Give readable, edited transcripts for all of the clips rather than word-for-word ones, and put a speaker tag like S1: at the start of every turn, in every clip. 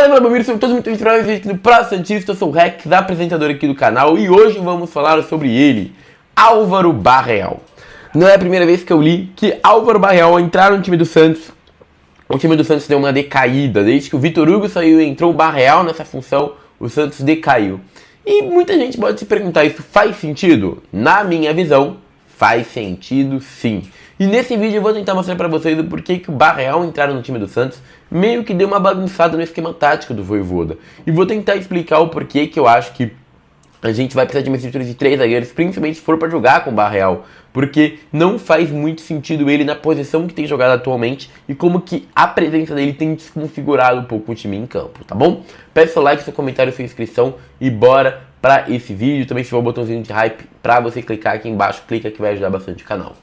S1: Fala galera, bem-vindos, são todos muito inspirados aqui no Praça Santista. Eu sou o Rex, apresentador aqui do canal, e hoje vamos falar sobre ele, Álvaro Barreal. Não é a primeira vez que eu li que Álvaro Barreal entraram no time do Santos. O time do Santos deu uma decaída, desde que o Vitor Hugo saiu e entrou o Barreal nessa função, o Santos decaiu. E muita gente pode se perguntar, isso faz sentido? Na minha visão, faz sentido sim. E nesse vídeo eu vou tentar mostrar pra vocês o porquê que o Barreal entraram no time do Santos, meio que deu uma bagunçada no esquema tático do Vojvoda. E vou tentar explicar o porquê que eu acho que a gente vai precisar de uma estrutura de 3 zagueiros, principalmente se for pra jogar com o Barreal, porque não faz muito sentido ele na posição que tem jogado atualmente e como que a presença dele tem desconfigurado um pouco o time em campo, tá bom? Peço seu like, seu comentário, sua inscrição e bora pra esse vídeo. Também ativa o botãozinho de hype pra você clicar aqui embaixo, clica que vai ajudar bastante o canal.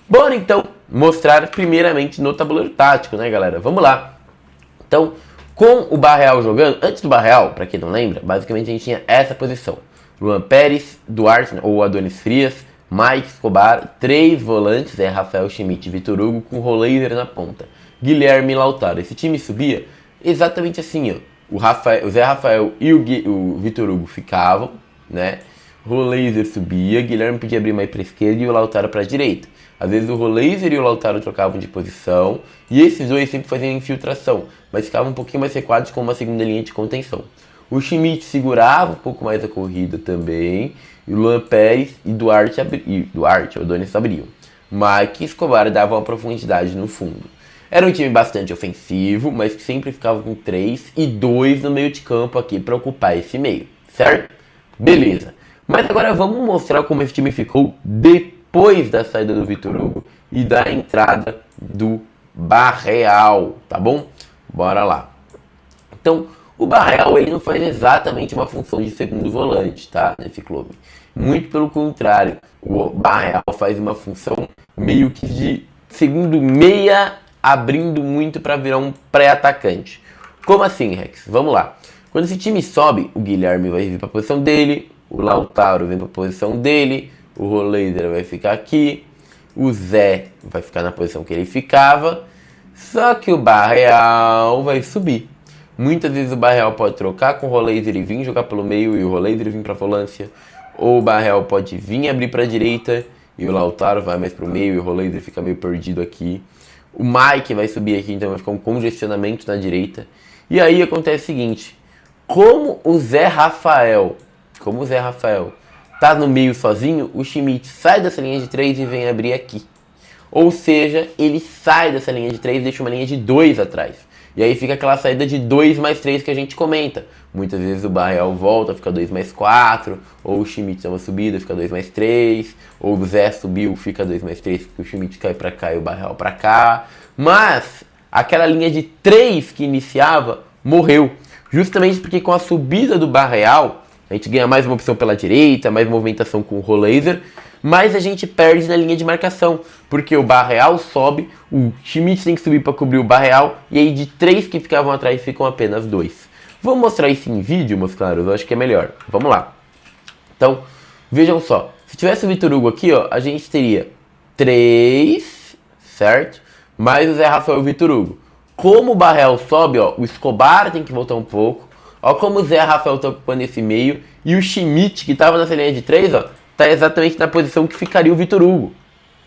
S1: Bora então mostrar primeiramente no tabuleiro tático, né galera? Vamos lá. Então, com o Barreal jogando, antes do Barreal, pra quem não lembra, basicamente a gente tinha essa posição. Luan Pérez, Duarte ou Adonis Frias, Mike Escobar, 3 volantes, Rafael Schmidt e Vitor Hugo com Roleiser na ponta. Guilherme e Lautaro. Esse time subia exatamente assim, ó. O Zé Rafael e o Vitor Hugo ficavam, né? Roleiser subia, Guilherme podia abrir mais para esquerda e o Lautaro para direita. Às vezes o Roleiser e o Lautaro trocavam de posição e esses dois sempre faziam infiltração, mas ficavam um pouquinho mais recuados com uma segunda linha de contenção. O Schmidt segurava um pouco mais a corrida também, e o Luan Pérez e o Adonis abriam. Mike e Escobar davam uma profundidade no fundo. Era um time bastante ofensivo, mas que sempre ficava com 3 e 2 no meio de campo aqui para ocupar esse meio, certo? Beleza. Mas agora vamos mostrar como esse time ficou depois da saída do Vitor Hugo e da entrada do Barreal, tá bom? Bora lá. Então, o Barreal ele não faz exatamente uma função de segundo volante, tá? Nesse clube. Muito pelo contrário, o Barreal faz uma função meio que de segundo meia, abrindo muito para virar um pré-atacante. Como assim, Rex? Vamos lá. Quando esse time sobe, o Guilherme vai vir para a posição dele, o Lautaro vem para a posição dele, o Roleiser vai ficar aqui, o Zé vai ficar na posição que ele ficava, só que o Barreal vai subir. Muitas vezes o Barreal pode trocar com o Roleiser e vir jogar pelo meio e o Roleiser vir para a volância, ou o Barreal pode vir abrir para a direita e o Lautaro vai mais para o meio e o Roleiser fica meio perdido aqui. O Mike vai subir aqui, então vai ficar um congestionamento na direita. E aí acontece o seguinte, como o Zé Rafael tá no meio sozinho, o Schmidt sai dessa linha de 3 e vem abrir aqui. Ou seja, ele sai dessa linha de 3 e deixa uma linha de 2 atrás. E aí fica aquela saída de 2 mais 3 que a gente comenta. Muitas vezes o Barreal volta, fica 2 mais 4, ou o Schmidt dá uma subida, fica 2 mais 3, ou o Zé subiu, fica 2 mais 3, porque o Schmidt cai pra cá e o Barreal pra cá. Mas aquela linha de 3 que iniciava, morreu. Justamente porque com a subida do Barreal, a gente ganha mais uma opção pela direita, mais movimentação com o Roleiser, mas a gente perde na linha de marcação, porque o Barreal sobe, o Schmidt tem que subir para cobrir o Barreal, e aí de 3 que ficavam atrás ficam apenas 2. Vamos mostrar isso em vídeo, meus caros? Eu acho que é melhor. Vamos lá. Então, vejam só. Se tivesse o Vitor Hugo aqui, ó, a gente teria 3, certo? Mais o Zé Rafael e o Vitor Hugo. Como o Barreal sobe, ó, o Escobar tem que voltar um pouco. Ó como o Zé Rafael tá ocupando esse meio. E o Schmidt, que tava nessa linha de 3, ó, tá exatamente na posição que ficaria o Vitor Hugo.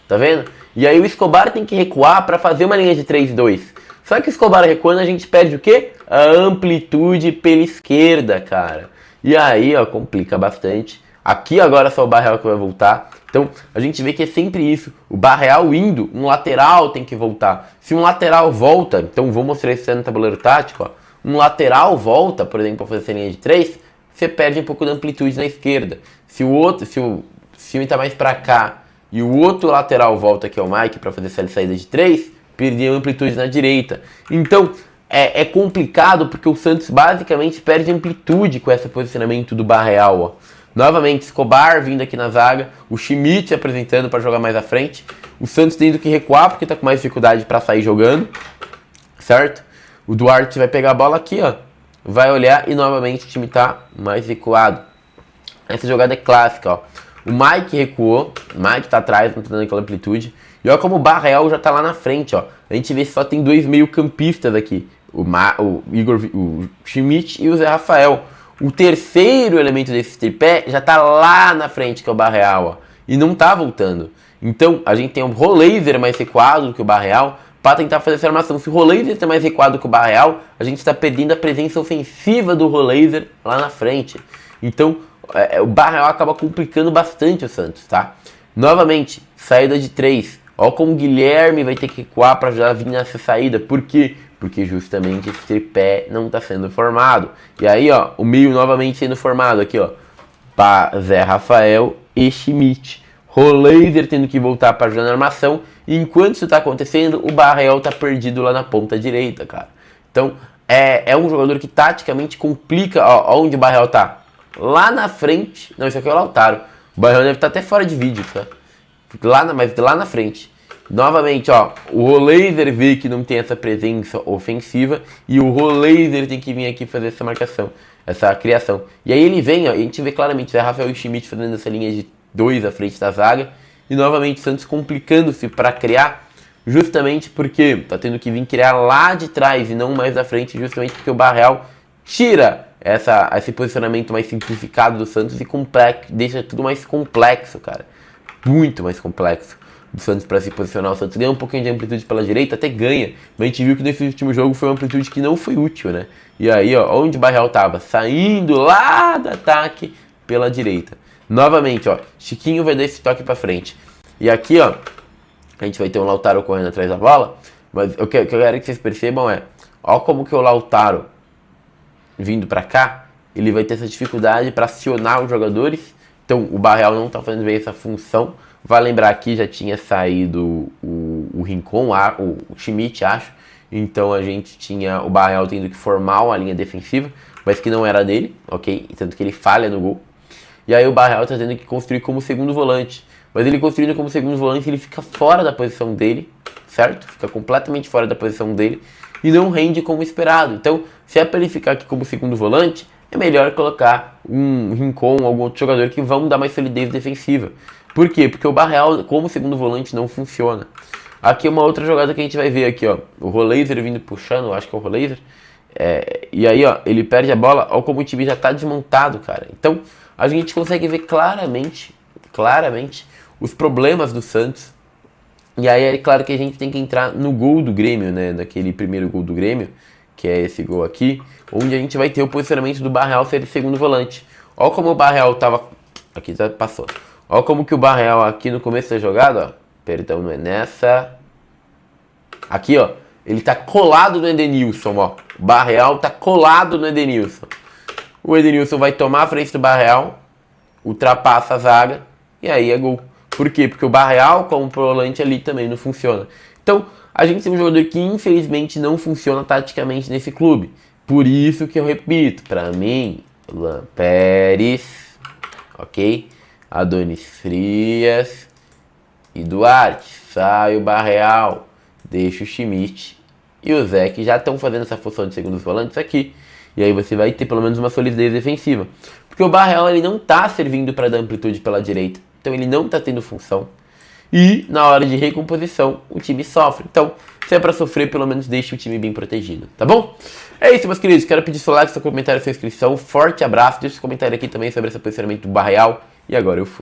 S1: Tá vendo? E aí o Escobar tem que recuar para fazer uma linha de 3-2. Só que o Escobar recuando, a gente perde o quê? A amplitude pela esquerda, cara. E aí, ó, complica bastante. Aqui agora só o Barreal que vai voltar. Então, a gente vê que é sempre isso. O Barreal indo, um lateral tem que voltar. Se um lateral volta, então vou mostrar isso no tabuleiro tático, ó. Um lateral volta, por exemplo, para fazer essa linha de 3, você perde um pouco de amplitude na esquerda. Se o time tá mais para cá e o outro lateral volta, que é o Mike, para fazer essa saída de 3, perdeu amplitude na direita. Então, é complicado porque o Santos basicamente perde amplitude com esse posicionamento do Barreal, ó. Novamente, Escobar vindo aqui na zaga, o Schmidt se apresentando para jogar mais à frente, o Santos tendo que recuar porque tá com mais dificuldade para sair jogando, certo? O Duarte vai pegar a bola aqui, ó, vai olhar e novamente o time tá mais recuado. Essa jogada é clássica, ó. O Mike recuou, o Mike tá atrás, não tá dando aquela amplitude. E olha como o Barreal já tá lá na frente, ó. A gente vê que só tem 2 meio-campistas aqui. o Igor, o Schmidt e o Zé Rafael. O terceiro elemento desse tripé já tá lá na frente, que é o Barreal, ó, e não tá voltando. Então, a gente tem o Roleiser mais recuado do que o Barreal para tentar fazer essa armação. Se o Roleiser tá mais recuado que o Barreal, a gente está perdendo a presença ofensiva do Roleiser lá na frente. Então, o Barreal acaba complicando bastante o Santos, tá? Novamente, saída de 3. Olha como o Guilherme vai ter que recuar para já vir nessa saída. Por quê? Porque justamente esse tripé não está sendo formado. E aí, ó, o meio novamente sendo formado aqui, ó. Zé Rafael e Schmidt. Roleiser tendo que voltar para ajudar na armação. E enquanto isso está acontecendo, o Barreal está perdido lá na ponta direita, cara. Então, é um jogador que taticamente complica. Ó, onde o Barreal tá. Lá na frente. Não, isso aqui é o Lautaro. O Barreal deve estar até fora de vídeo, tá? Mas lá na frente. Novamente, ó, o Roleiser vê que não tem essa presença ofensiva e o Roleiser tem que vir aqui fazer essa marcação, essa criação. E aí ele vem, ó, e a gente vê claramente o Rafael e o Schmidt fazendo essa linha de 2 à frente da zaga. E novamente o Santos complicando-se para criar, justamente porque tá tendo que vir criar lá de trás e não mais da frente, justamente porque o Barreal tira esse posicionamento mais simplificado do Santos e deixa tudo mais complexo, cara. Muito mais complexo do Santos para se posicionar. O Santos ganha um pouquinho de amplitude pela direita, até ganha, mas a gente viu que nesse último jogo foi uma amplitude que não foi útil, né? E aí, ó, onde o Barreal tava? Saindo lá do ataque pela direita. Novamente, ó, Chiquinho vai dar esse toque para frente. E aqui, ó, a gente vai ter um Lautaro correndo atrás da bola, mas o que eu quero que vocês percebam ó como que o Lautaro vindo para cá, ele vai ter essa dificuldade para acionar os jogadores. Então, o Barreal não tá fazendo bem essa função. Vai lembrar que já tinha saído o Rincon, o Schmidt, acho. Então a gente tinha o Barreal tendo que formar uma linha defensiva, mas que não era dele, ok? Tanto que ele falha no gol. E aí o Barreal tá tendo que construir como segundo volante. Mas ele construindo como segundo volante, ele fica fora da posição dele, certo? Fica completamente fora da posição dele e não rende como esperado. Então, se é para ele ficar aqui como segundo volante, é melhor colocar um Rincon ou algum outro jogador que vão dar mais solidez defensiva. Por quê? Porque o Barreal, como segundo volante, não funciona. Aqui é uma outra jogada que a gente vai ver aqui, ó. O Roleiser vindo puxando, eu acho que é o Roleiser. E aí, ó, ele perde a bola, ó como o time já tá desmontado, cara. Então, a gente consegue ver claramente, os problemas do Santos. E aí é claro que a gente tem que entrar no gol do Grêmio, né? Naquele primeiro gol do Grêmio, que é esse gol aqui, onde a gente vai ter o posicionamento do Barreal ser segundo volante. Ó como o Barreal tava... Aqui já passou. Ó como que o Barreal aqui no começo da jogada, ó. Perdão, não é nessa. Aqui, ó. Ele tá colado no Edenilson, ó. O Barreal tá colado no Edenilson. O Edenilson vai tomar a frente do Barreal, ultrapassa a zaga, e aí é gol. Por quê? Porque o Barreal, como volante ali, também não funciona. Então, a gente tem um jogador que infelizmente não funciona taticamente nesse clube. Por isso que eu repito, pra mim, Luan Pérez, ok? Adonis Frias e Duarte. Sai o Barreal, deixa o Schmidt e o Zé, que já estão fazendo essa função de segundos volantes aqui. E aí você vai ter pelo menos uma solidez defensiva. Porque o Barreal ele não tá servindo para dar amplitude pela direita. Então ele não tá tendo função. E na hora de recomposição o time sofre. Então, se é para sofrer, pelo menos deixe o time bem protegido, tá bom? É isso, meus queridos. Quero pedir seu like, seu comentário, sua inscrição. Forte abraço. Deixa seu comentário aqui também sobre esse posicionamento do Barreal. E agora eu fui.